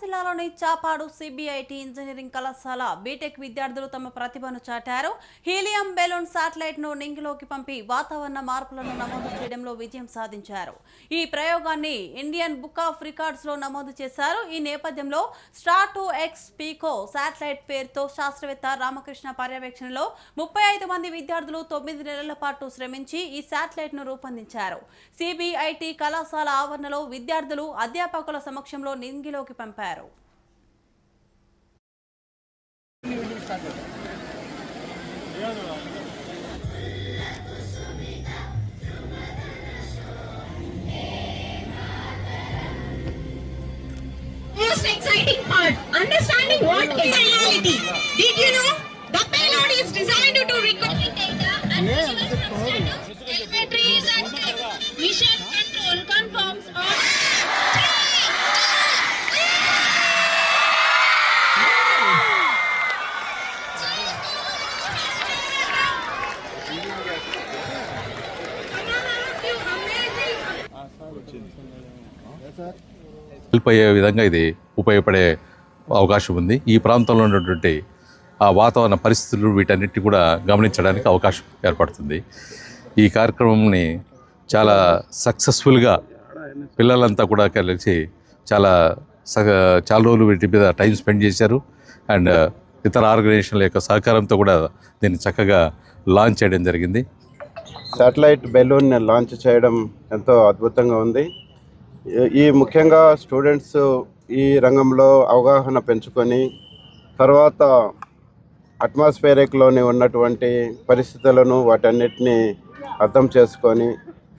జిల్లాలోని చాపాడు CBIT engineering కళాశాల BTech విద్యార్థులు తమ ప్రతిభను చాటారు. హీలియం బెలూన్ శాటిలైట్ ను నింగిలోకి పంపి వాతావరణ మార్పులను నమోదు చేయడంలో విజయం సాధించారు. ఈ ప్రయోగాన్ని ఇండియన్ బుక్ ఆఫ్ రికార్డ్స్ లో నమోదు చేశారు. ఈ నేపథ్యంలో స్టార్2 ఎక్స్ పీకో శాటిలైట్ పేరుతో శాస్త్రవేత్త రామకృష్ణ పర్యవేక్షణలో 35 మంది విద్యార్థులు 9 నెలల పాటు శ్రమించి ఈ శాటిలైట్ ను రూపొందించారు. సిబిఐటి కళాశాల ఆవరణలో విద్యార్థులు అధ్యాపకుల సమక్షంలో నింగిలోకి పంపారు. Most exciting part, understanding what is reality. Did you know the payload is designed to record data and visuals from status, telemetry is active, mission control confirms on. Help అయ్యే విధంగా ఇది ఉపయోగపడే అవకాశం ఉంది. ఈ ప్రాంతంలో ఉన్నటువంటి ఆ వాతావరణ పరిస్థితులు వీటన్నిటి కూడా గమనించడానికి అవకాశం ఏర్పడుతుంది. ఈ కార్యక్రమంని చాలా సక్సెస్ఫుల్గా పిల్లలంతా కూడా కలిసి చాలా రోజులు వీటి మీద టైం స్పెండ్ చేశారు. అండ్ ఇతర ఆర్గనైజేషన్ల యొక్క సహకారంతో కూడా దీన్ని చక్కగా లాంచ్ చేయడం జరిగింది. శాటిలైట్ బెలూన్ లాంచ్ చేయడం ఎంతో అద్భుతంగా ఉంది. ఈ ముఖ్యంగా స్టూడెంట్స్ ఈ రంగంలో అవగాహన పెంచుకొని తర్వాత అట్మాస్ఫియరిక్లోని ఉన్నటువంటి పరిస్థితులను వాటన్నిటిని అర్థం చేసుకొని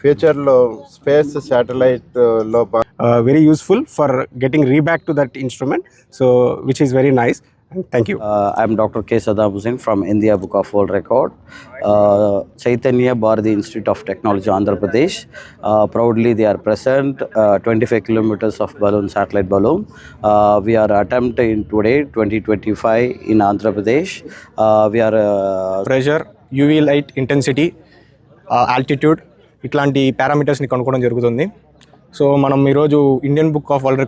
ఫ్యూచర్లో space శాటిలైట్లో very useful for getting reback to that instrument, so which is very nice. Thank you. I'm Dr. K. Saddam Hussain from India Book of World Record, Chaitanya Bharati Institute of Technology, Andhra Pradesh. Proudly they are present 25 kilometers of balloon, satellite balloon. We are attempting today 2025 in Andhra Pradesh. We are Pressure, UV light intensity, altitude ఇట్లాంటి పారామీటర్స్ని కనుక్కోవడం జరుగుతుంది. So మనం ఈరోజు Indian book of world